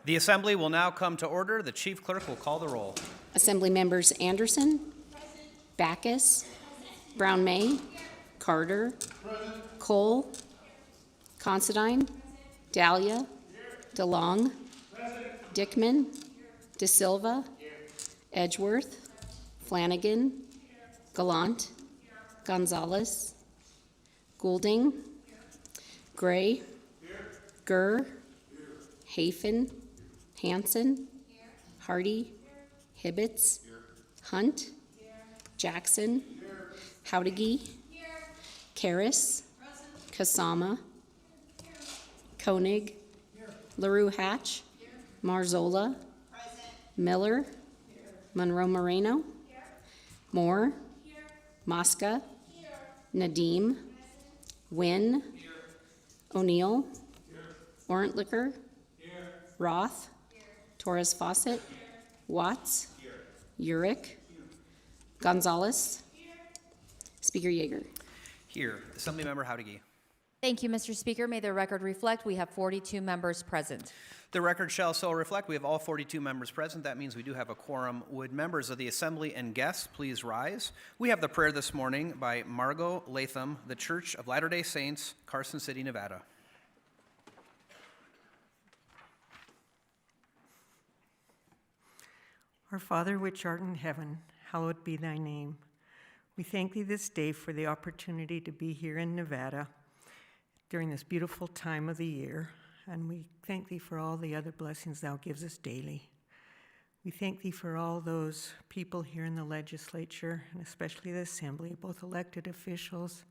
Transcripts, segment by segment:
The assembly will now come to order. The chief clerk will call the roll. Assembly members Anderson, Backus, Brown May, Carter, Cole, Considine, Dahlia, DeLong, Dickman, De Silva, Edgeworth, Flanagan, Gallant, Gonzalez, Goulding, Gray, Gurr, Hafen, Hanson, Hardy, Hibbets, Hunt, Jackson, Howdigi, Karras, Kasama, Koenig, LaRue Hatch, Marzola, Miller, Monroe Moreno, Moore, Mosca, Nadeem, Wynn, O'Neill, Orentlicker, Roth, Torres Fawcett, Watts, Urick, Gonzalez, Speaker Yeager. Here, Assemblymember Howdigi. Thank you, Mr. Speaker. May the record reflect we have 42 members present. The record shall so reflect. We have all 42 members present. That means we do have a quorum. Would members of the assembly and guests please rise? We have the prayer this morning by Margot Latham, the Church of Latter-day Saints, Carson City, Nevada. Our Father, which art in heaven, hallowed be thy name. We thank thee this day for the opportunity to be here in Nevada during this beautiful time of the year, and we thank thee for all the other blessings thou gives us daily. We thank thee for all those people here in the legislature, and especially the assembly, both elected officials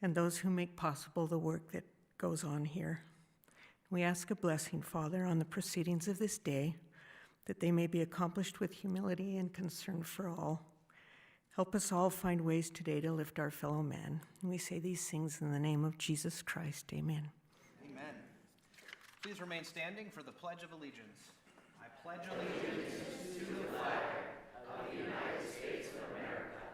and those who make possible the work that goes on here. We ask a blessing, Father, on the proceedings of this day, that they may be accomplished with humility and concern for all. Help us all find ways today to lift our fellow man. And we say these things in the name of Jesus Christ. Amen. Amen. Please remain standing for the Pledge of Allegiance. I pledge allegiance to the flag of the United States of America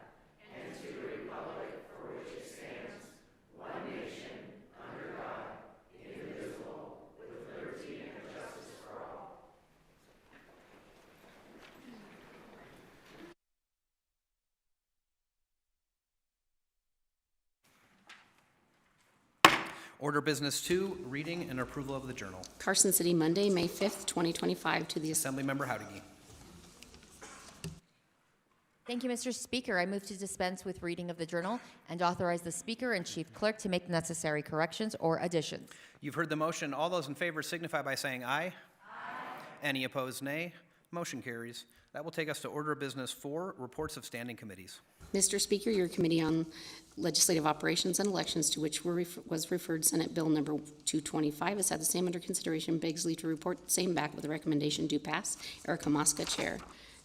and to the republic for which it stands, one nation, under God, indivisible, with liberty and justice for all. Order Business 2, reading and approval of the journal. Carson City, Monday, May 5th, 2025, to the Assemblymember Howdigi. Thank you, Mr. Speaker. I move to dispense with reading of the journal and authorize the Speaker and Chief Clerk to make necessary corrections or additions. You've heard the motion. All those in favor signify by saying aye. Aye. Any opposed, nay. Motion carries. That will take us to Order of Business 4, reports of standing committees. Mr. Speaker, your Committee on Legislative Operations and Elections, to which was referred Senate Bill number 225, has had the same under consideration, begs leave to report the same back with a recommendation do pass. Erica Mosca, Chair.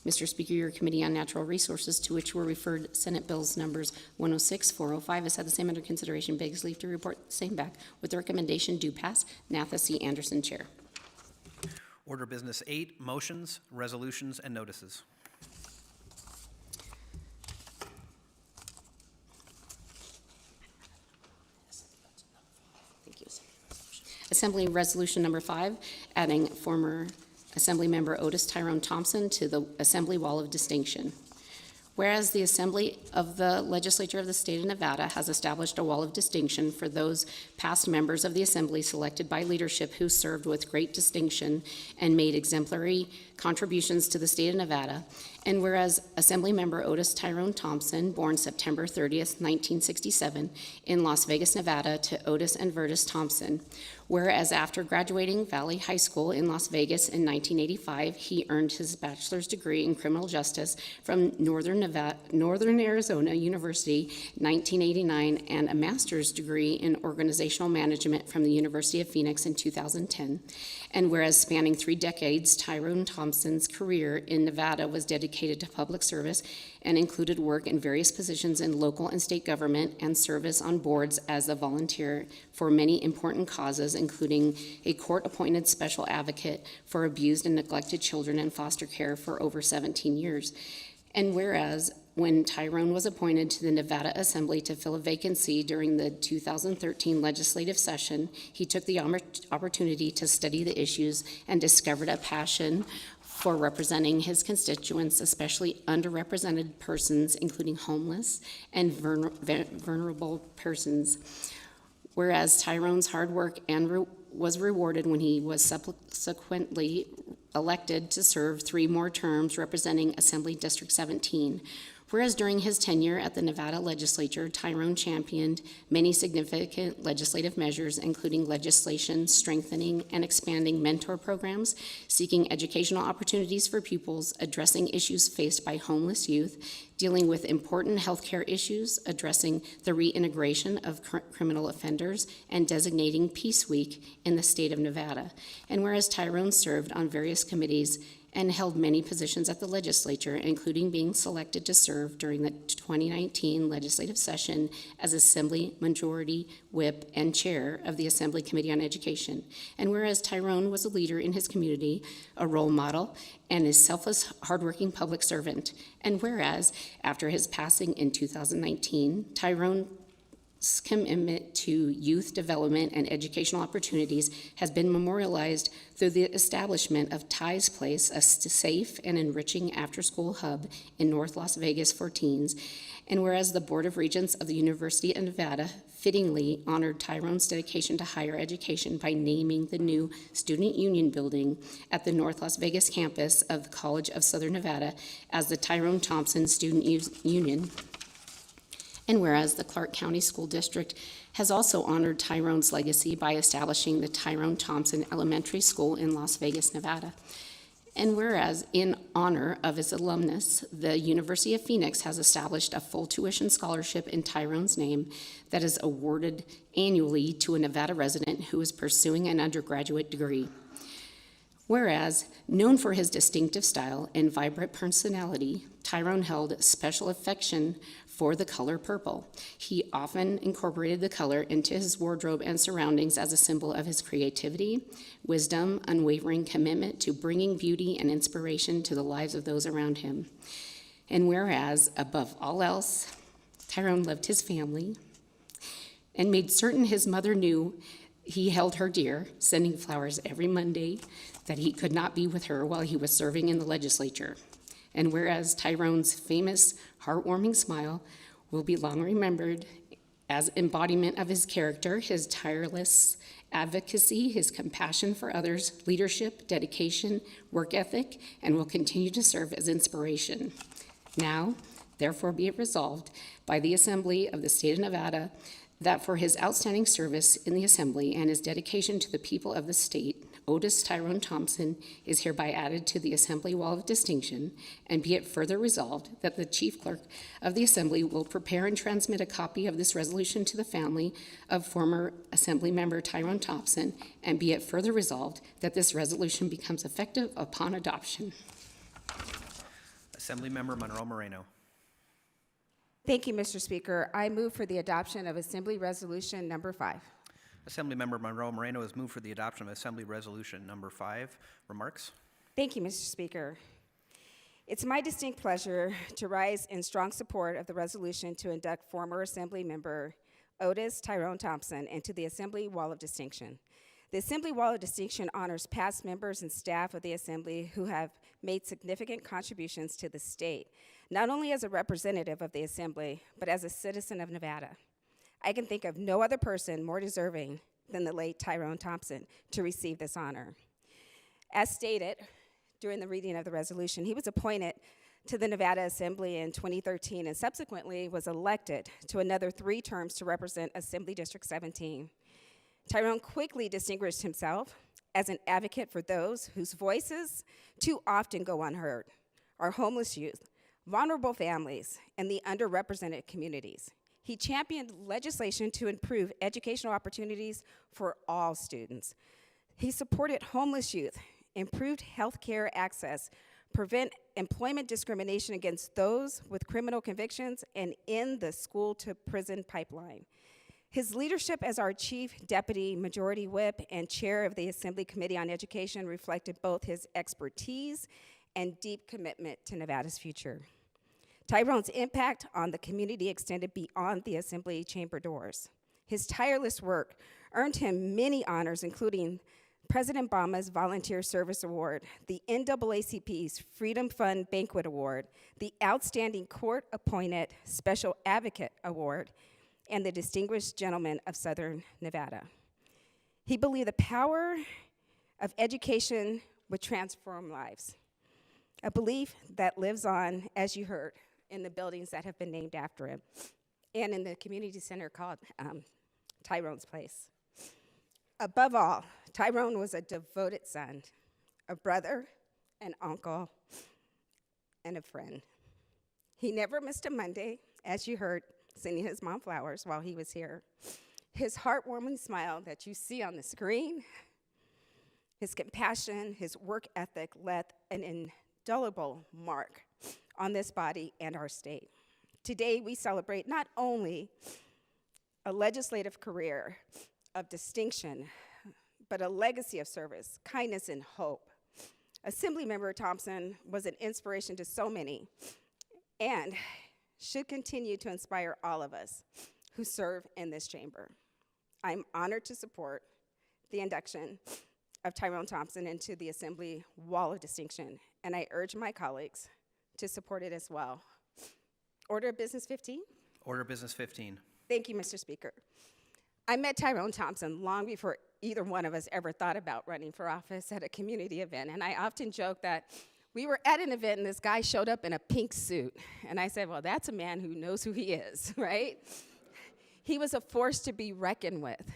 Mr. Speaker, your Committee on Natural Resources, to which were referred Senate Bills numbers 106, 405, has had the same under consideration, begs leave to report the same back with the recommendation do pass. Natha C. Anderson, Chair. Order Business 8, motions, resolutions, and notices. Assembly Resolution Number 5, adding former Assembly Member Otis Tyrone Thompson to the Assembly Wall of Distinction. Whereas the Assembly of the Legislature of the State of Nevada has established a wall of distinction for those past members of the Assembly selected by leadership who served with great distinction and made exemplary contributions to the State of Nevada, and whereas Assembly Member Otis Tyrone Thompson, born September 30th, 1967, in Las Vegas, Nevada, to Otis and Vertus Thompson, whereas after graduating Valley High School in Las Vegas in 1985, he earned his bachelor's degree in criminal justice from Northern Arizona University 1989 and a master's degree in organizational management from the University of Phoenix in 2010. And whereas spanning 3 decades, Tyrone Thompson's career in Nevada was dedicated to public service and included work in various positions in local and state government and service on boards as a volunteer for many important causes, including a court-appointed special advocate for abused and neglected children in foster care for over 17 years. And whereas when Tyrone was appointed to the Nevada Assembly to fill a vacancy during the 2013 legislative session, he took the opportunity to study the issues and discovered a passion for representing his constituents, especially underrepresented persons, including homeless and vulnerable persons. Whereas Tyrone's hard work was rewarded when he was subsequently elected to serve 3 more terms representing Assembly District 17. Whereas during his tenure at the Nevada Legislature, Tyrone championed many significant legislative measures, including legislation strengthening and expanding mentor programs, seeking educational opportunities for pupils, addressing issues faced by homeless youth, dealing with important healthcare issues, addressing the reintegration of criminal offenders, and designating Peace Week in the state of Nevada. And whereas Tyrone served on various committees and held many positions at the legislature, including being selected to serve during the 2019 legislative session as Assembly Majority Whip and Chair of the Assembly Committee on Education. And whereas Tyrone was a leader in his community, a role model, and a selfless, hardworking public servant. And whereas, after his passing in 2019, Tyrone's commitment to youth development and educational opportunities has been memorialized through the establishment of Ty's Place, a safe and enriching after-school hub in North Las Vegas for teens. And whereas the Board of Regents of the University of Nevada fittingly honored Tyrone's dedication to higher education by naming the new Student Union building at the North Las Vegas campus of the College of Southern Nevada as the Tyrone Thompson Student Union. And whereas the Clark County School District has also honored Tyrone's legacy by establishing the Tyrone Thompson Elementary School in Las Vegas, Nevada. And whereas, in honor of its alumnus, the University of Phoenix has established a full tuition scholarship in Tyrone's name that is awarded annually to a Nevada resident who is pursuing an undergraduate degree. Whereas, known for his distinctive style and vibrant personality, Tyrone held special affection for the color purple. He often incorporated the color into his wardrobe and surroundings as a symbol of his creativity, wisdom, unwavering commitment to bringing beauty and inspiration to the lives of those around him. And whereas, above all else, Tyrone loved his family and made certain his mother knew he held her dear, sending flowers every Monday that he could not be with her while he was serving in the legislature. And whereas Tyrone's famous, heartwarming smile will be long remembered as embodiment of his character, his tireless advocacy, his compassion for others, leadership, dedication, work ethic, and will continue to serve as inspiration. Now, therefore be it resolved by the Assembly of the State of Nevada that for his outstanding service in the Assembly and his dedication to the people of the state, Otis Tyrone Thompson is hereby added to the Assembly Wall of Distinction, and be it further resolved that the Chief Clerk of the Assembly will prepare and transmit a copy of this resolution to the family of former Assembly Member Tyrone Thompson, and be it further resolved that this resolution becomes effective upon adoption. Assembly Member Monroe Moreno. Thank you, Mr. Speaker. I move for the adoption of Assembly Resolution Number 5. Assembly Member Monroe Moreno has moved for the adoption of Assembly Resolution Number 5. Remarks? Thank you, Mr. Speaker. It's my distinct pleasure to rise in strong support of the resolution to induct former Assembly Member Otis Tyrone Thompson into the Assembly Wall of Distinction. The Assembly Wall of Distinction honors past members and staff of the Assembly who have made significant contributions to the state, not only as a representative of the Assembly, but as a citizen of Nevada. I can think of no other person more deserving than the late Tyrone Thompson to receive this honor. As stated during the reading of the resolution, he was appointed to the Nevada Assembly in 2013 and subsequently was elected to another 3 terms to represent Assembly District 17. Tyrone quickly distinguished himself as an advocate for those whose voices too often go unheard, our homeless youth, vulnerable families, and the underrepresented communities. He championed legislation to improve educational opportunities for all students. He supported homeless youth, improved healthcare access, prevent employment discrimination against those with criminal convictions, and end the school-to-prison pipeline. His leadership as our Chief Deputy Majority Whip and Chair of the Assembly Committee on Education reflected both his expertise and deep commitment to Nevada's future. Tyrone's impact on the community extended beyond the Assembly chamber doors. His tireless work earned him many honors, including President Obama's Volunteer Service Award, the NAACP's Freedom Fund Banquet Award, the Outstanding Court-Appointed Special Advocate Award, and the Distinguished Gentleman of Southern Nevada. He believed the power of education would transform lives, a belief that lives on, as you heard, in the buildings that have been named after him, and in the community center called Tyrone's Place. Above all, Tyrone was a devoted son, a brother, an uncle, and a friend. He never missed a Monday, as you heard, sending his mom flowers while he was here. His heartwarming smile that you see on the screen, his compassion, his work ethic left an indelible mark on this body and our state. Today, we celebrate not only a legislative career of distinction, but a legacy of service, kindness, and hope. Assemblymember Thompson was an inspiration to so many and should continue to inspire all of us who serve in this chamber. I'm honored to support the induction of Tyrone Thompson into the Assembly Wall of Distinction, and I urge my colleagues to support it as well. Order of Business 15? Order of Business 15. Thank you, Mr. Speaker. I met Tyrone Thompson long before either one of us ever thought about running for office at a community event, and I often joke that we were at an event and this guy showed up in a pink suit, and I said, well, that's a man who knows who he is, right? He was a force to be reckoned with.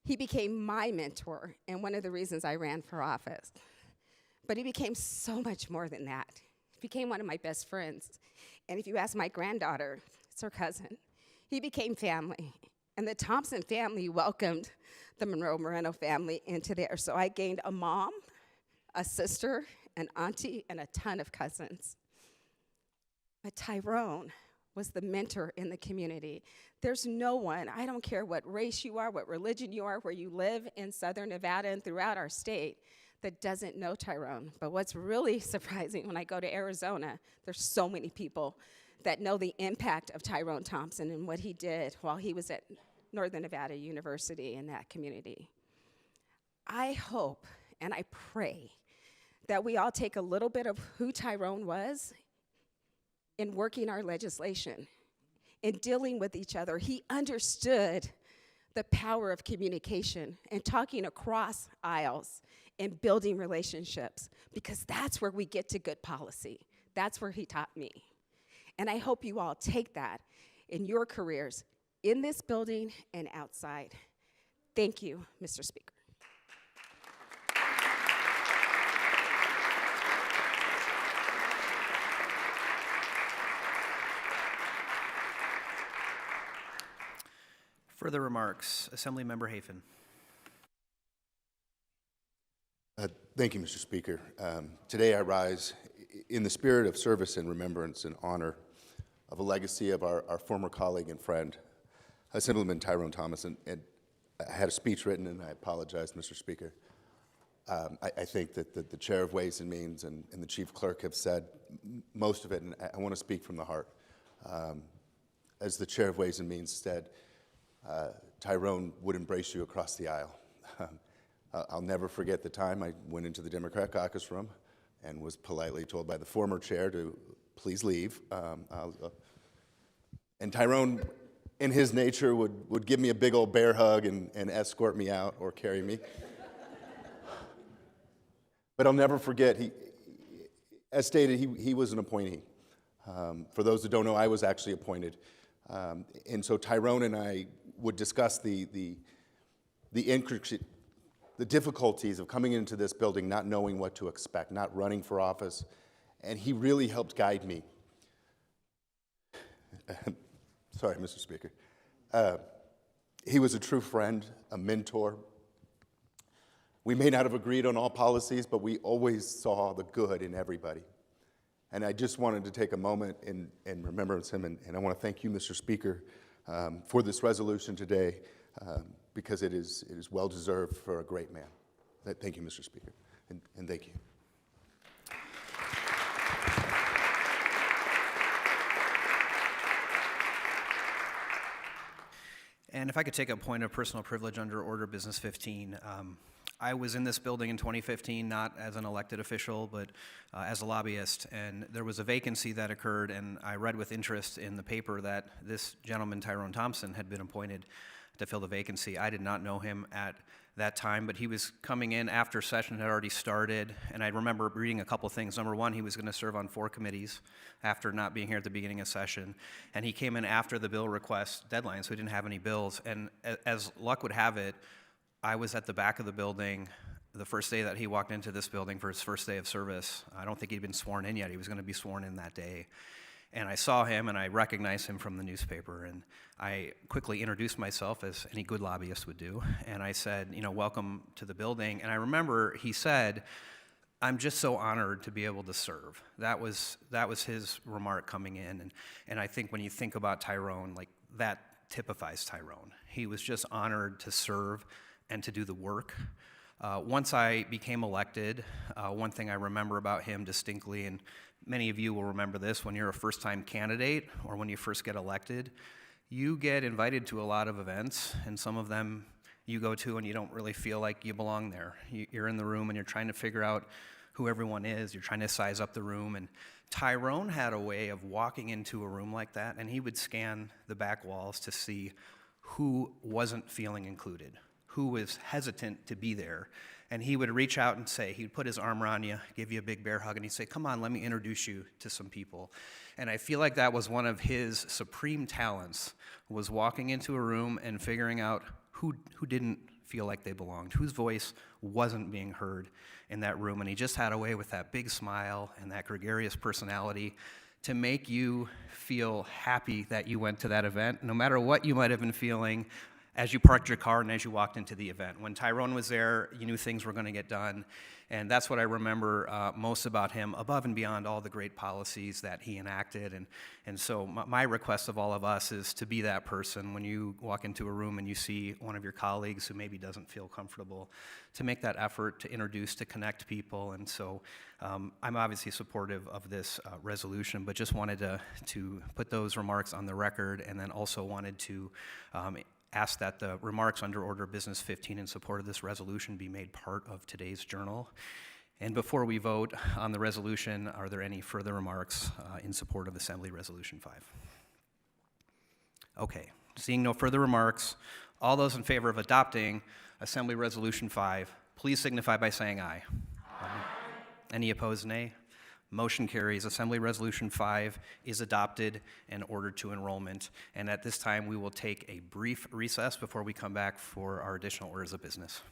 He became my mentor and one of the reasons I ran for office. But he became so much more than that. He became one of my best friends. And if you ask my granddaughter, it's her cousin, he became family. And the Thompson family welcomed the Monroe Moreno family into there. So I gained a mom, a sister, an auntie, and a ton of cousins. But Tyrone was the mentor in the community. There's no one, I don't care what race you are, what religion you are, where you live in Southern Nevada and throughout our state, that doesn't know Tyrone. But what's really surprising, when I go to Arizona, there's so many people that know the impact of Tyrone Thompson and what he did while he was at Northern Nevada University in that community. I hope and I pray that we all take a little bit of who Tyrone was in working our legislation, in dealing with each other. He understood the power of communication and talking across aisles and building relationships, because that's where we get to good policy. That's where he taught me. And I hope you all take that in your careers in this building and outside. Thank you, Mr. Speaker. Further remarks, Assemblymember Hafen. Thank you, Mr. Speaker. Today I rise in the spirit of service and remembrance and honor of a legacy of our former colleague and friend, Assemblyman Tyrone Thompson. And I had a speech written, and I apologize, Mr. Speaker. I think that the Chair of Ways and Means and the Chief Clerk have said most of it, and I want to speak from the heart. As the Chair of Ways and Means said, Tyrone would embrace you across the aisle. I'll never forget the time I went into the Democrat caucus room and was politely told by the former chair to please leave. And Tyrone, in his nature, would give me a big old bear hug and escort me out or carry me. But I'll never forget, as stated, he was an appointee. For those that don't know, I was actually appointed. And so Tyrone and I would discuss the difficulties of coming into this building, not knowing what to expect, not running for office, and he really helped guide me. Sorry, Mr. Speaker. He was a true friend, a mentor. We may not have agreed on all policies, but we always saw the good in everybody. And I just wanted to take a moment in remembrance of him, and I want to thank you, Mr. Speaker, for this resolution today, because it is well-deserved for a great man. Thank you, Mr. Speaker, and thank you. And if I could take a point of personal privilege under Order Business 15, I was in this building in 2015, not as an elected official, but as a lobbyist, and there was a vacancy that occurred, and I read with interest in the paper that this gentleman, Tyrone Thompson, had been appointed to fill the vacancy. I did not know him at that time, but he was coming in after session had already started, and I remember reading a couple things. Number one, he was going to serve on 4 committees after not being here at the beginning of session, and he came in after the bill request deadline, so we didn't have any bills, and as luck would have it, I was at the back of the building the first day that he walked into this building for his first day of service. I don't think he'd been sworn in yet. He was going to be sworn in that day. And I saw him, and I recognized him from the newspaper, and I quickly introduced myself, as any good lobbyist would do, and I said, you know, welcome to the building. And I remember he said, I'm just so honored to be able to serve. That was his remark coming in, and I think when you think about Tyrone, like, that typifies Tyrone. He was just honored to serve and to do the work. Once I became elected, one thing I remember about him distinctly, and many of you will remember this, when you're a first-time candidate or when you first get elected, you get invited to a lot of events, and some of them you go to and you don't really feel like you belong there. You're in the room and you're trying to figure out who everyone is, you're trying to size up the room, and Tyrone had a way of walking into a room like that, and he would scan the back walls to see who wasn't feeling included, who was hesitant to be there. And he would reach out and say, he'd put his arm around you, give you a big bear hug, and he'd say, come on, let me introduce you to some people. And I feel like that was one of his supreme talents, was walking into a room and figuring out who didn't feel like they belonged, whose voice wasn't being heard in that room. And he just had a way with that big smile and that gregarious personality to make you feel happy that you went to that event, no matter what you might have been feeling as you parked your car and as you walked into the event. When Tyrone was there, you knew things were going to get done, and that's what I remember most about him, above and beyond all the great policies that he enacted. And so my request of all of us is to be that person when you walk into a room and you see one of your colleagues who maybe doesn't feel comfortable, to make that effort to introduce, to connect people. And so I'm obviously supportive of this resolution, but just wanted to put those remarks on the record, and then also wanted to ask that the remarks under Order of Business 15 in support of this resolution be made part of today's journal. And before we vote on the resolution, are there any further remarks in support of Assembly Resolution 5? Okay, seeing no further remarks, all those in favor of adopting Assembly Resolution 5, please signify by saying aye. Aye. Any opposed, nay? Motion carries. Assembly Resolution 5 is adopted and ordered to enrollment. And at this time, we will take a brief recess before we come back for our additional orders of business.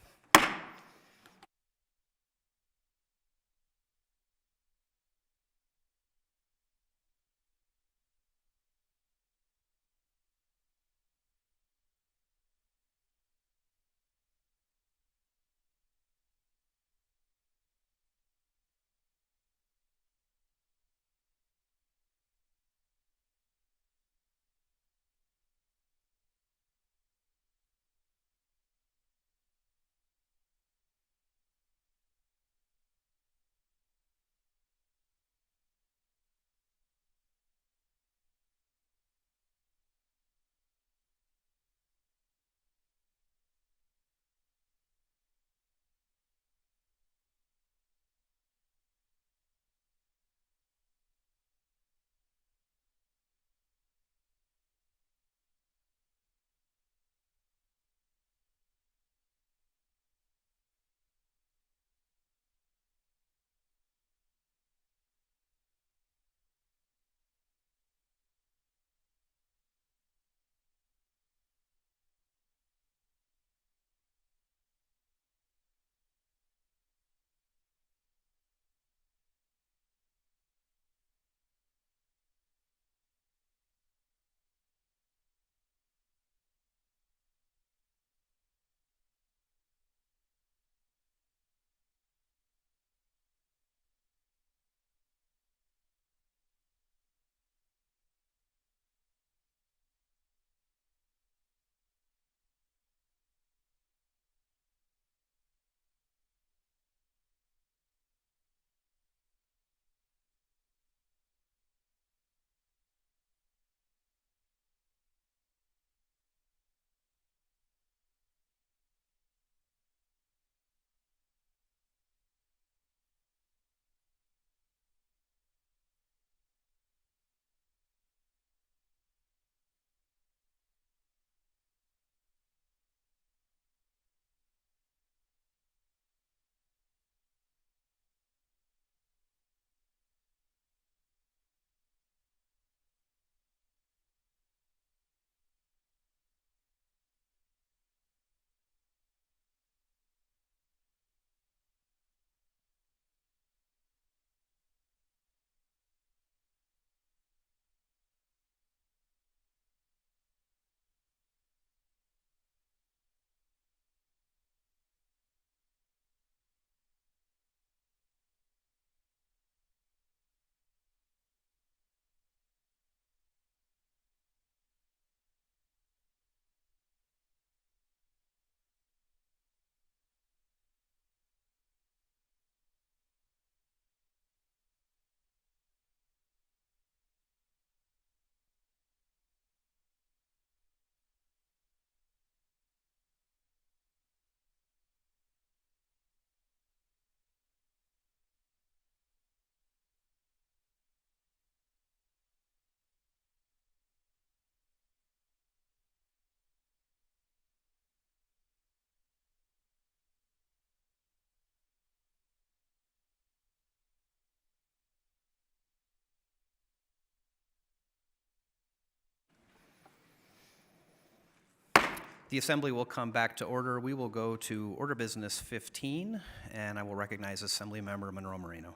The Assembly will come back to order. We will go to Order Business 15, and I will recognize Assembly Member Monroe Moreno.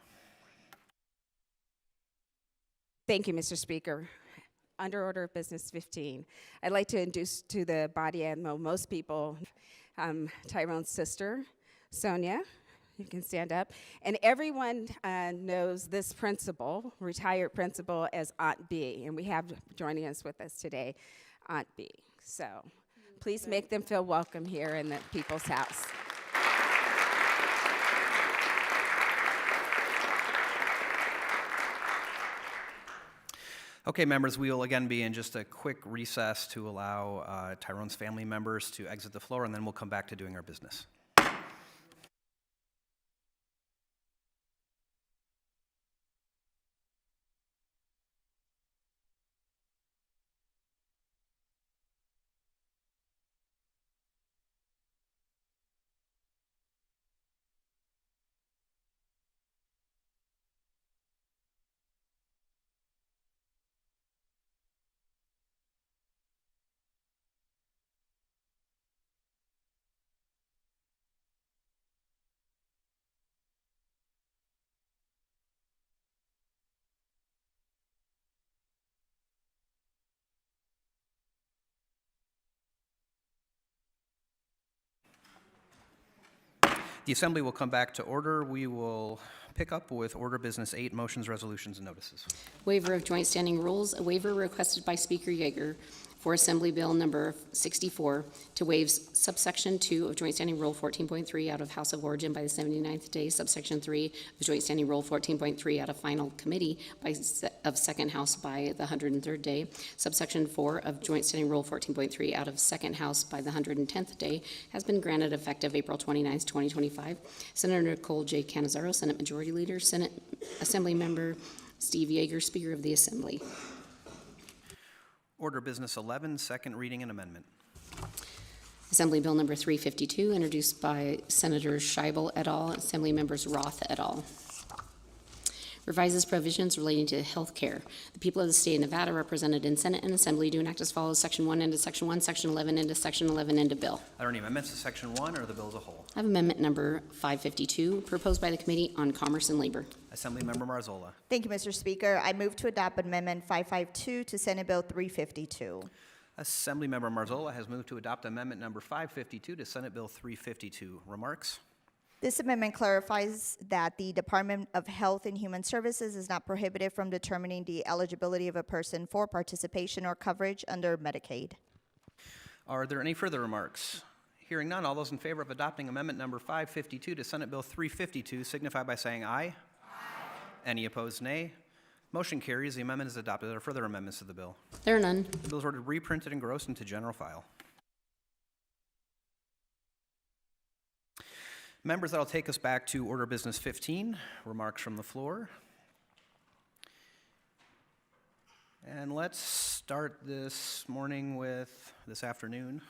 Thank you, Mr. Speaker. Under Order of Business 15, I'd like to introduce to the body and most people Tyrone's sister, Sonia. You can stand up. And everyone knows this principal, retired principal, as Aunt B. And we have joining us with us today, Aunt B. So please make them feel welcome here in the people's house. Okay, members, we will again be in just a quick recess to allow Tyrone's family members to exit the floor, and then we'll come back to doing our business. The Assembly will come back to order. We will pick up with Order Business 8, motions, resolutions, and notices. Waiver of joint standing rules, a waiver requested by Speaker Yeager for Assembly Bill Number 64 to waive subsection 2 of Joint Standing Rule 14.3 out of House of Origin by the 79th day, subsection 3 of Joint Standing Rule 14.3 out of Final Committee of Second House by the 103rd day, subsection 4 of Joint Standing Rule 14.3 out of Second House by the 110th day, has been granted effective April 29th, 2025. Senator Nicole J. Cannizzaro, Senate Majority Leader, Senate Assembly Member Steve Yeager, Speaker of the Assembly. Order Business 11, second reading and amendment. Assembly Bill Number 352, introduced by Senator Scheibel et al., Assembly Members Roth et al. Revises provisions relating to health care. The people of the state of Nevada, represented in Senate and Assembly, do enact as follows: Section 1 into Section 1, Section 11 into Section 11 into bill. Are there any amendments to Section 1 or the bill as a whole? I have Amendment Number 552, proposed by the Committee on Commerce and Labor. Assembly Member Marzola. Thank you, Mr. Speaker. I move to adopt Amendment 552 to Senate Bill 352. Assembly Member Marzola has moved to adopt Amendment Number 552 to Senate Bill 352. Remarks? This amendment clarifies that the Department of Health and Human Services is not prohibited from determining the eligibility of a person for participation or coverage under Medicaid. Are there any further remarks? Hearing none, all those in favor of adopting Amendment Number 552 to Senate Bill 352 signify by saying aye. Aye. Any opposed, nay. Motion carries. The amendment is adopted. Are there further amendments to the bill? There are none. The bill is ordered reprinted and engrossed into general file. Members, that'll take us back to Order Business 15, remarks from the floor. And let's start this afternoon,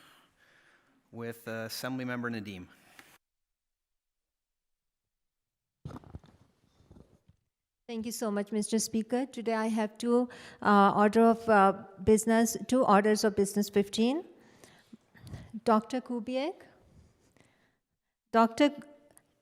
with Assembly Member Nadeem. Thank you so much, Mr. Speaker. Today I have two orders of business 15. Dr. Kubiak. Dr.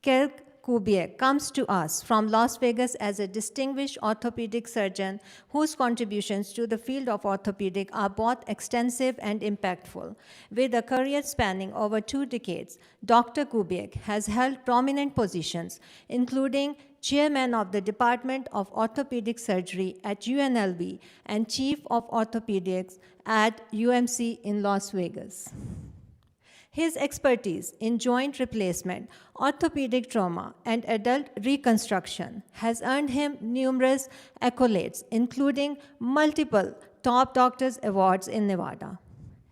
Kirk Kubiak comes to us from Las Vegas as a distinguished orthopedic surgeon whose contributions to the field of orthopedic are both extensive and impactful. With a career spanning over 2 decades, Dr. Kubiak has held prominent positions, including Chairman of the Department of Orthopedic Surgery at UNLV and Chief of Orthopedics at UMC in Las Vegas. His expertise in joint replacement, orthopedic trauma, and adult reconstruction has earned him numerous accolades, including multiple Top Doctors Awards in Nevada,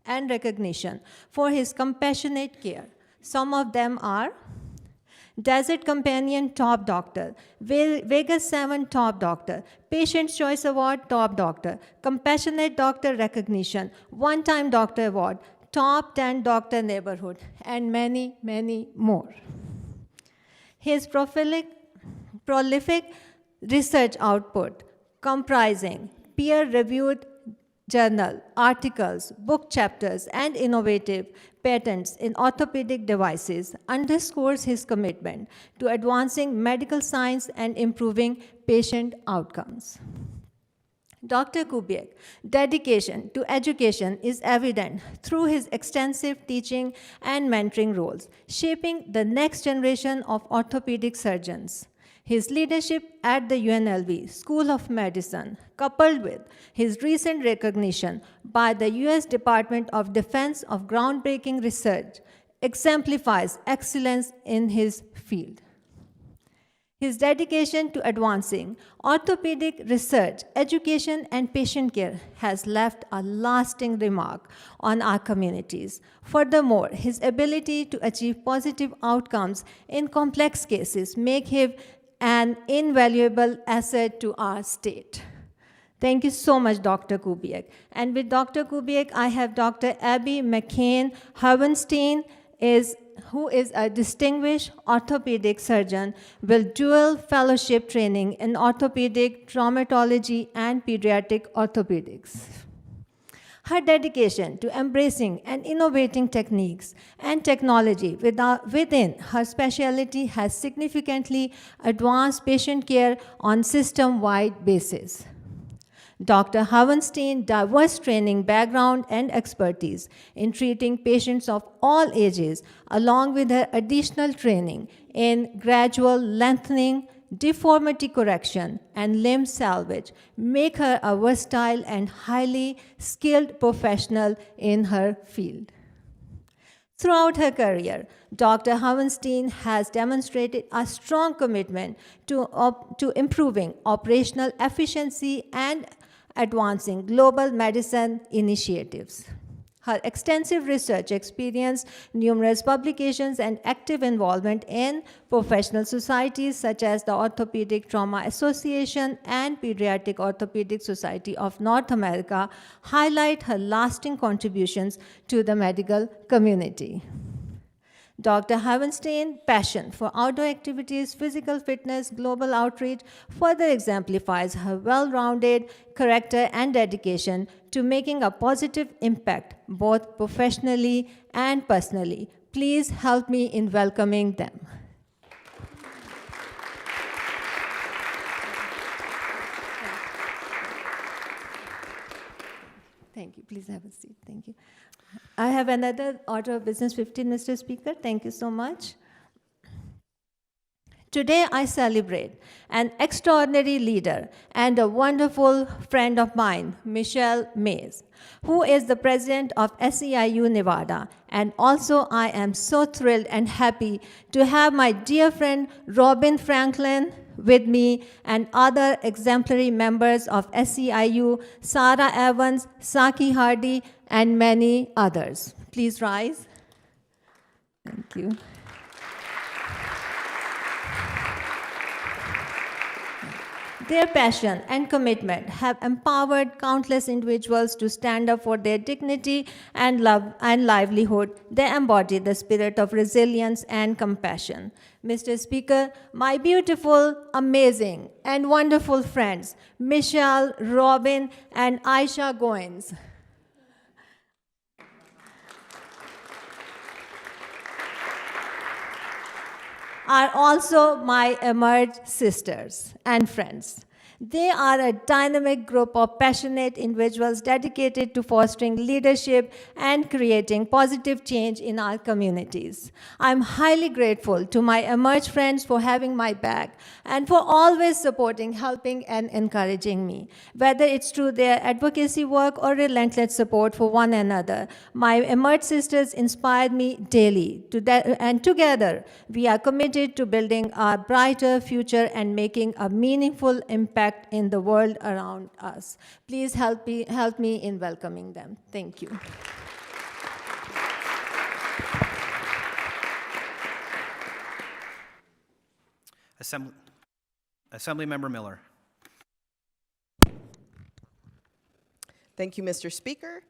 and recognition for his compassionate care. Some of them are Desert Companion Top Doctor, Vegas 7 Top Doctor, Patient's Choice Award Top Doctor, Compassionate Doctor Recognition, One-Time Doctor Award, Top 10 Doctor Neighborhood, and many, many more. His prolific research output, comprising peer-reviewed journal, articles, book chapters, and innovative patents in orthopedic devices underscores his commitment to advancing medical science and improving patient outcomes. Dr. Kubiak's dedication to education is evident through his extensive teaching and mentoring roles, shaping the next generation of orthopedic surgeons. His leadership at the UNLV School of Medicine, coupled with his recent recognition by the U.S. Department of Defense of groundbreaking research, exemplifies excellence in his field. His dedication to advancing orthopedic research, education, and patient care has left a lasting remark on our communities. Furthermore, his ability to achieve positive outcomes in complex cases make him an invaluable asset to our state. Thank you so much, Dr. Kubiak. And with Dr. Kubiak, I have Dr. Abby McCain Havenstein, who is a distinguished orthopedic surgeon with dual fellowship training in orthopedic traumatology and pediatric orthopedics. Her dedication to embracing and innovating techniques and technology within her specialty has significantly advanced patient care on system-wide basis. Dr. Havenstein's diverse training background and expertise in treating patients of all ages, along with her additional training in gradual lengthening, deformity correction, and limb salvage, make her a versatile and highly skilled professional in her field. Throughout her career, Dr. Havenstein has demonstrated a strong commitment to improving operational efficiency and advancing global medicine initiatives. Her extensive research experience, numerous publications, and active involvement in professional societies such as the Orthopedic Trauma Association and Pediatric Orthopedic Society of North America highlight her lasting contributions to the medical community. Dr. Havenstein's passion for outdoor activities, physical fitness, global outreach further exemplifies her well-rounded character and dedication to making a positive impact both professionally and personally. Please help me in welcoming them. Thank you. Please have a seat. Thank you. I have another order of business 15, Mr. Speaker. Thank you so much. Today, I celebrate an extraordinary leader and a wonderful friend of mine, Michelle Mays, who is the president of SEIU Nevada. And also, I am so thrilled and happy to have my dear friend, Robin Franklin, with me, and other exemplary members of SEIU, Sarah Evans, Saki Hardy, and many others. Please rise. Thank you. Their passion and commitment have empowered countless individuals to stand up for their dignity and love and livelihood. They embody the spirit of resilience and compassion. Mr. Speaker, my beautiful, amazing, and wonderful friends, Michelle, Robin, and Aisha Goins, are also my emerged sisters and friends. They are a dynamic group of passionate individuals dedicated to fostering leadership and creating positive change in our communities. I'm highly grateful to my emerged friends for having my back and for always supporting, helping, and encouraging me. Whether it's through their advocacy work or relentless support for one another, my emerged sisters inspired me daily. And together, we are committed to building a brighter future and making a meaningful impact in the world around us. Please help me in welcoming them. Thank you. Assemblymember Miller. Thank you, Mr. Speaker.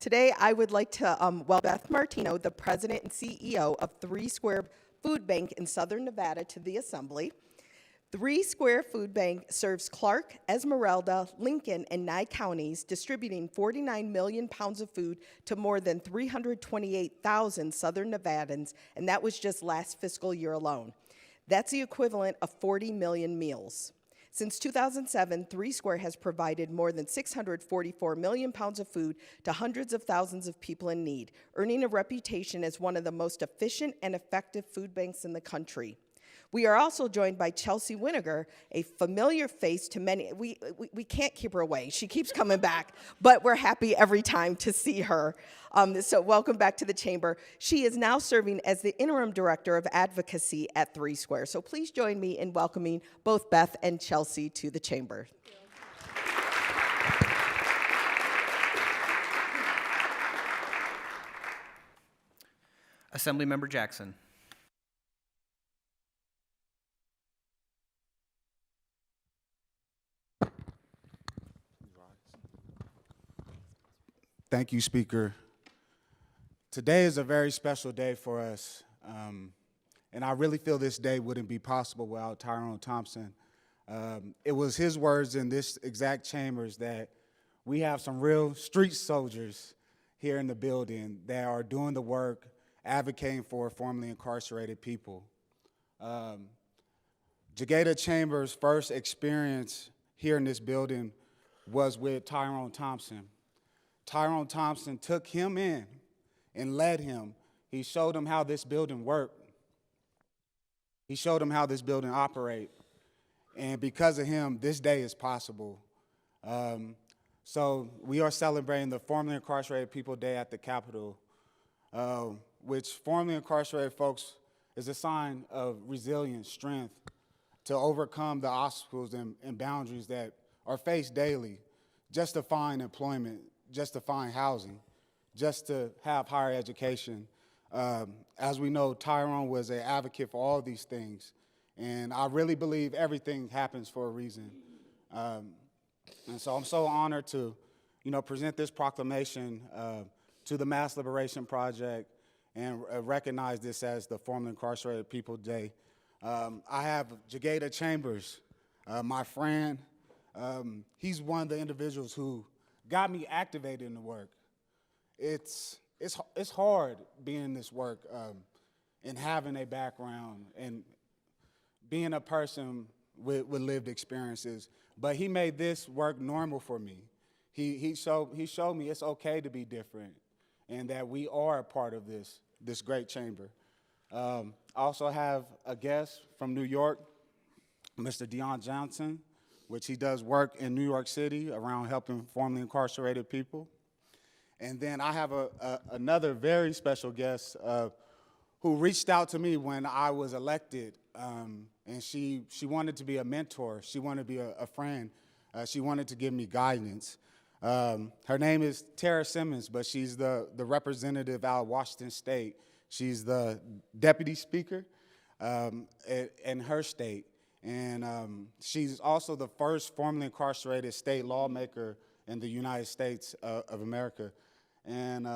Today, I would like to welcome Beth Martino, the president and CEO of 3 Square Food Bank in Southern Nevada, to the Assembly. Three Square Food Bank serves Clark, Esmeralda, Lincoln, and Nye counties, distributing 49 million pounds of food to more than 328,000 Southern Nevadans, and that was just last fiscal year alone. That's the equivalent of 40 million meals. Since 2007, Three Square has provided more than 644 million pounds of food to hundreds of thousands of people in need, earning a reputation as one of the most efficient and effective food banks in the country. We are also joined by Chelsea Winiger, a familiar face to many. We can't keep her away. She keeps coming back, but we're happy every time to see her. So welcome back to the chamber. She is now serving as the interim director of advocacy at Three Square. So please join me in welcoming both Beth and Chelsea to the chamber. Assemblymember Jackson. Thank you, Speaker. Today is a very special day for us, and I really feel this day wouldn't be possible without Tyrone Thompson. It was his words in this exact chambers that we have some real street soldiers here in the building that are doing the work, advocating for formerly incarcerated people. Jagada Chambers' first experience here in this building was with Tyrone Thompson. Tyrone Thompson took him in and led him. He showed him how this building worked. He showed him how this building operates. And because of him, this day is possible. So we are celebrating the Formerly Incarcerated People Day at the Capitol, which formerly incarcerated folks is a sign of resilience, strength to overcome the obstacles and boundaries that are faced daily, just to find employment, just to find housing, just to have higher education. As we know, Tyrone was an advocate for all these things, and I really believe everything happens for a reason. And so I'm so honored to, present this proclamation to the Mass Liberation Project and recognize this as the Formerly Incarcerated People Day. I have Jagada Chambers, my friend. He's one of the individuals who got me activated in the work. It's hard being in this work and having a background and being a person with lived experiences. But he made this work normal for me. He showed me it's okay to be different and that we are a part of this great chamber. I also have a guest from New York, Mr. Deion Johnson, which he does work in New York City around helping formerly incarcerated people. And then I have another very special guest who reached out to me when I was elected, and she wanted to be a mentor. She wanted to be a friend. She wanted to give me guidance. Her name is Tara Simmons, but she's the representative out of Washington State. She's the deputy speaker in her state. And she's also the first formerly incarcerated state lawmaker in the United States of America. And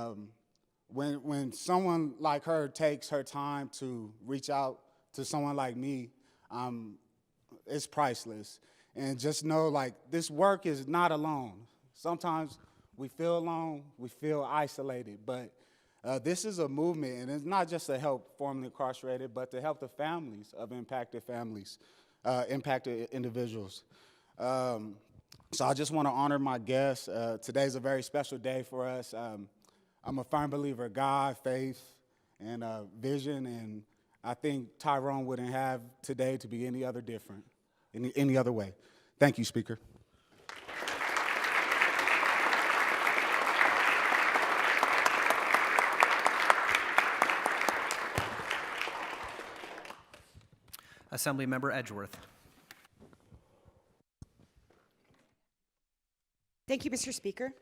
when someone like her takes her time to reach out to someone like me, it's priceless. And just know, this work is not alone. Sometimes we feel alone, we feel isolated, but this is a movement, and it's not just to help formerly incarcerated, but to help the families of impacted individuals. So I just want to honor my guests. Today's a very special day for us. I'm a firm believer of God, faith, and vision, and I think Tyrone wouldn't have today to be any other different, any other way. Thank you, Speaker. Assemblymember Edgeworth. Thank you, Mr. Speaker.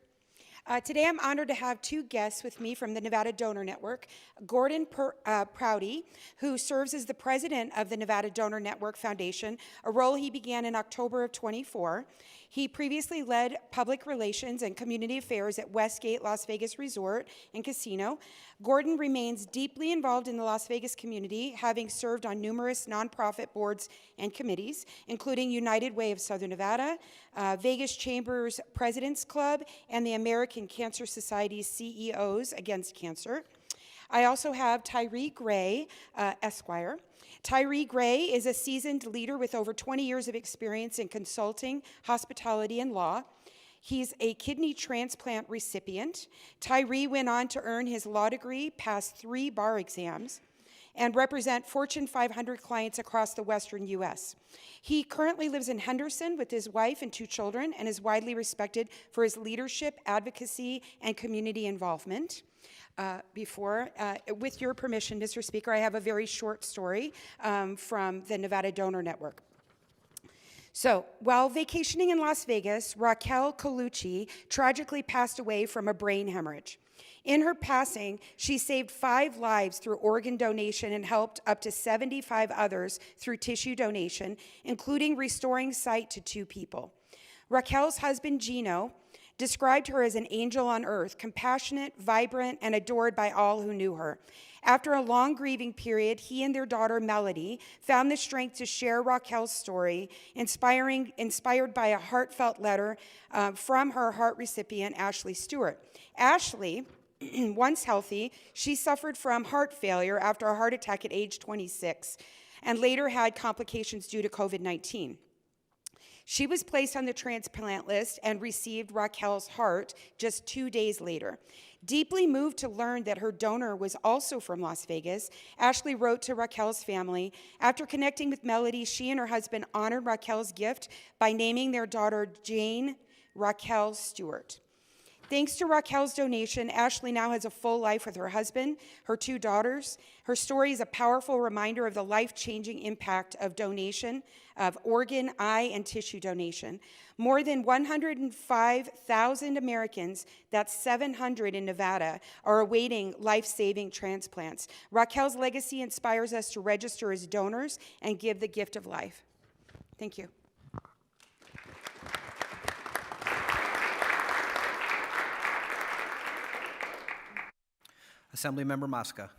Today I'm honored to have two guests with me from the Nevada Donor Network. Gordon Prouty, who serves as the president of the Nevada Donor Network Foundation, a role he began in October of '24. He previously led public relations and community affairs at Westgate Las Vegas Resort and Casino. Gordon remains deeply involved in the Las Vegas community, having served on numerous nonprofit boards and committees, including United Way of Southern Nevada, Vegas Chambers President's Club, and the American Cancer Society's CEOs Against Cancer. I also have Tyree Gray, Esquire. Tyree Gray is a seasoned leader with over 20 years of experience in consulting, hospitality, and law. He's a kidney transplant recipient. Tyree went on to earn his law degree, pass 3 bar exams, and represent Fortune 500 clients across the Western U.S. He currently lives in Henderson with his wife and 2 children and is widely respected for his leadership, advocacy, and community involvement. With your permission, Mr. Speaker, I have a very short story from the Nevada Donor Network. So, while vacationing in Las Vegas, Raquel Colucci tragically passed away from a brain hemorrhage. In her passing, she saved 5 lives through organ donation and helped up to 75 others through tissue donation, including restoring sight to 2 people. Raquel's husband, Gino, described her as an angel on earth, compassionate, vibrant, and adored by all who knew her. After a long grieving period, he and their daughter, Melody, found the strength to share Raquel's story, inspired by a heartfelt letter from her heart recipient, Ashley Stewart. Ashley, once healthy, she suffered from heart failure after a heart attack at age 26, and later had complications due to COVID-19. She was placed on the transplant list and received Raquel's heart just 2 days later. Deeply moved to learn that her donor was also from Las Vegas, Ashley wrote to Raquel's family. After connecting with Melody, she and her husband honored Raquel's gift by naming their daughter Jane Raquel Stewart. Thanks to Raquel's donation, Ashley now has a full life with her husband, her 2 daughters. Her story is a powerful reminder of the life-changing impact of donation, of organ, eye, and tissue donation. More than 105,000 Americans, that's 700 in Nevada, are awaiting life-saving transplants. Raquel's legacy inspires us to register as donors and give the gift of life. Thank you. Assemblymember Mosca.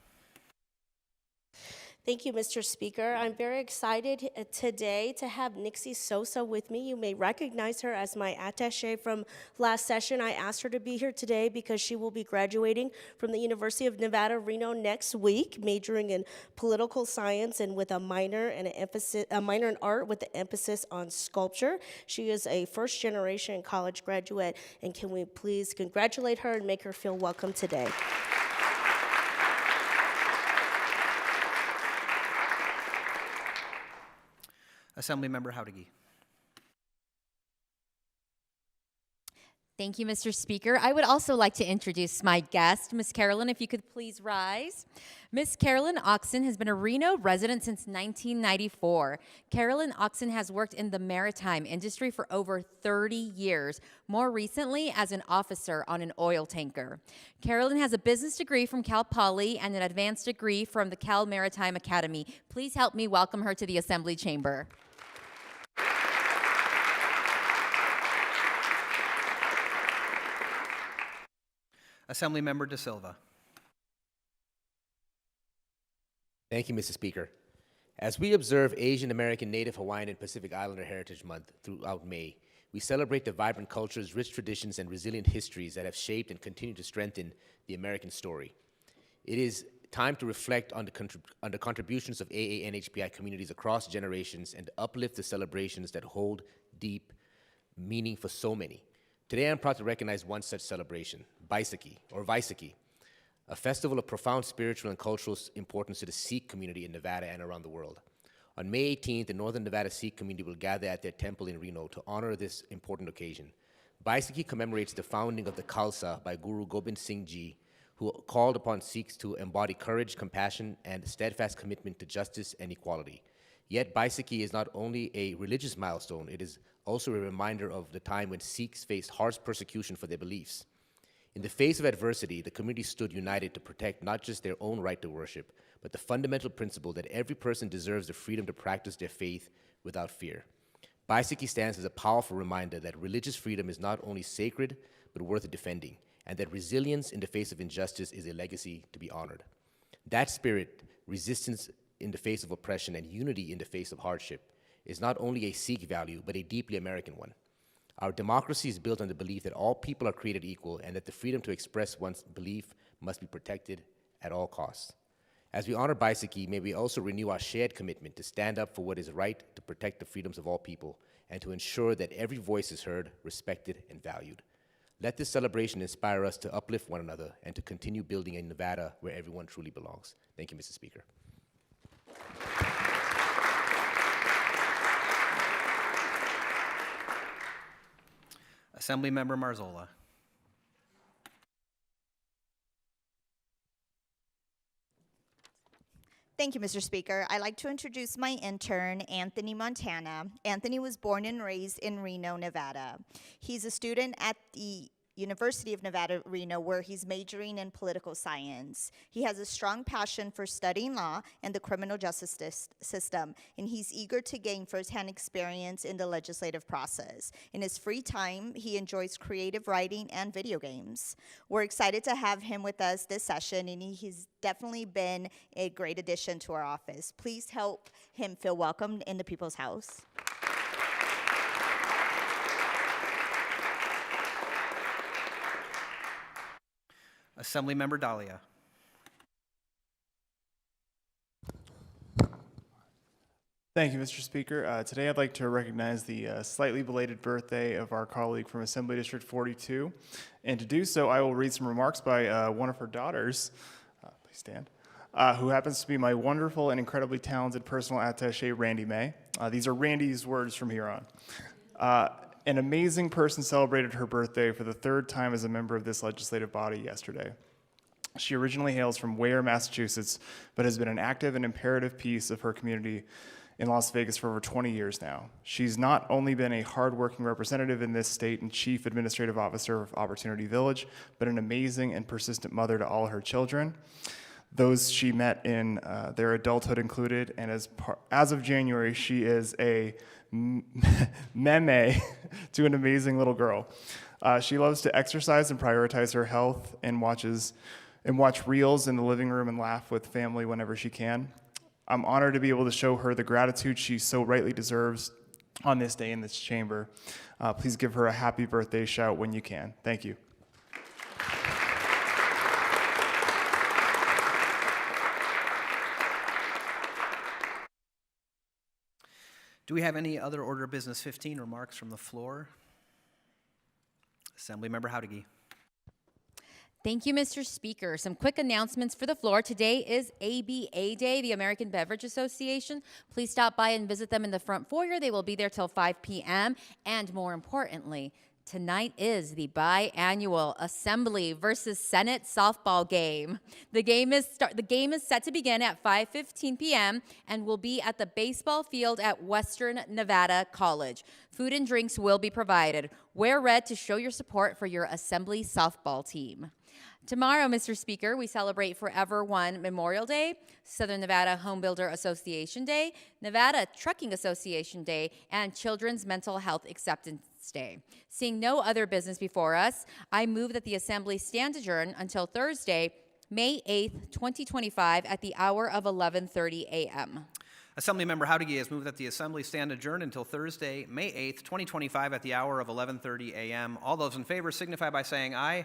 Thank you, Mr. Speaker. I'm very excited today to have Nixie Sosa with me. You may recognize her as my attaché from last session. I asked her to be here today because she will be graduating from the University of Nevada, Reno next week, majoring in political science and with a minor in art with an emphasis on sculpture. She is a first-generation college graduate, and can we please congratulate her and make her feel welcome today? Assemblymember Howdigi. Thank you, Mr. Speaker. I would also like to introduce my guest, Ms. Carolyn, if you could please rise. Ms. Carolyn Oxen has been a Reno resident since 1994. Carolyn Oxen has worked in the maritime industry for over 30 years, more recently as an officer on an oil tanker. Carolyn has a business degree from Cal Poly and an advanced degree from the Cal Maritime Academy. Please help me welcome her to the Assembly Chamber. Assemblymember De Silva. Thank you, Mr. Speaker. As we observe Asian American, Native Hawaiian, and Pacific Islander Heritage Month throughout May, we celebrate the vibrant cultures, rich traditions, and resilient histories that have shaped and continue to strengthen the American story. It is time to reflect on the contributions of AA and HBI communities across generations and to uplift the celebrations that hold deep meaning for so many. Today, I'm proud to recognize one such celebration, Baisakhi, or Vaisakhi, a festival of profound spiritual and cultural importance to the Sikh community in Nevada and around the world. On May 18th, the Northern Nevada Sikh community will gather at their temple in Reno to honor this important occasion. Baisakhi commemorates the founding of the Khalsa by Guru Gobind Singh Ji, who called upon Sikhs to embody courage, compassion, and steadfast commitment to justice and equality. Yet Baisakhi is not only a religious milestone, it is also a reminder of the time when Sikhs faced harsh persecution for their beliefs. In the face of adversity, the community stood united to protect not just their own right to worship, but the fundamental principle that every person deserves the freedom to practice their faith without fear. Bicycle stands as a powerful reminder that religious freedom is not only sacred, but worth defending, and that resilience in the face of injustice is a legacy to be honored. That spirit, resistance in the face of oppression and unity in the face of hardship, is not only a Sikh value, but a deeply American one. Our democracy is built on the belief that all people are created equal and that the freedom to express one's belief must be protected at all costs. As we honor Bicycle, may we also renew our shared commitment to stand up for what is right, to protect the freedoms of all people, and to ensure that every voice is heard, respected, and valued. Let this celebration inspire us to uplift one another and to continue building a Nevada where everyone truly belongs. Thank you, Mr. Speaker. Assemblymember Marzola. Thank you, Mr. Speaker. I'd like to introduce my intern, Anthony Montana. Anthony was born and raised in Reno, Nevada. He's a student at the University of Nevada, Reno, where he's majoring in political science. He has a strong passion for studying law and the criminal justice system, and he's eager to gain firsthand experience in the legislative process. In his free time, he enjoys creative writing and video games. We're excited to have him with us this session, and he's definitely been a great addition to our office. Please help him feel welcomed in the People's House. Assemblymember Dahlia. Thank you, Mr. Speaker. Today I'd like to recognize the slightly belated birthday of our colleague from Assembly District 42. And to do so, I will read some remarks by one of her daughters, please stand, who happens to be my wonderful and incredibly talented personal attaché, Randy May. These are Randy's words from here on. An amazing person celebrated her birthday for the third time as a member of this legislative body yesterday. She originally hails from Ware, Massachusetts, but has been an active and imperative piece of her community in Las Vegas for over 20 years now. She's not only been a hardworking representative in this state and chief administrative officer of Opportunity Village, but an amazing and persistent mother to all her children. Those she met in their adulthood included, and as of January, she is a meme to an amazing little girl. She loves to exercise and prioritize her health and watch reels in the living room and laugh with family whenever she can. I'm honored to be able to show her the gratitude she so rightly deserves on this day in this chamber. Please give her a happy birthday shout when you can. Thank you. Do we have any other order of business 15 remarks from the floor? Assemblymember Howdigi. Thank you, Mr. Speaker. Some quick announcements for the floor. Today is ABA Day, the American Beverage Association. Please stop by and visit them in the front foyer. They will be there till 5 p.m. And more importantly, tonight is the biannual Assembly versus Senate softball game. The game is set to begin at 5:15 p.m. and will be at the baseball field at Western Nevada College. Food and drinks will be provided. Wear red to show your support for your Assembly softball team. Tomorrow, Mr. Speaker, we celebrate Forever One Memorial Day, Southern Nevada Home Builder Association Day, Nevada Trucking Association Day, and Children's Mental Health Acceptance Day. Seeing no other business before us, I move that the Assembly stand adjourned until Thursday, May 8th, 2025 at the hour of 11:30 a.m. Assemblymember Howdigi has moved that the Assembly stand adjourned until Thursday, May 8th, 2025 at the hour of 11:30 a.m. All those in favor signify by saying aye. Aye.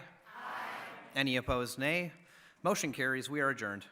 Any opposed, nay. Motion carries. We are adjourned.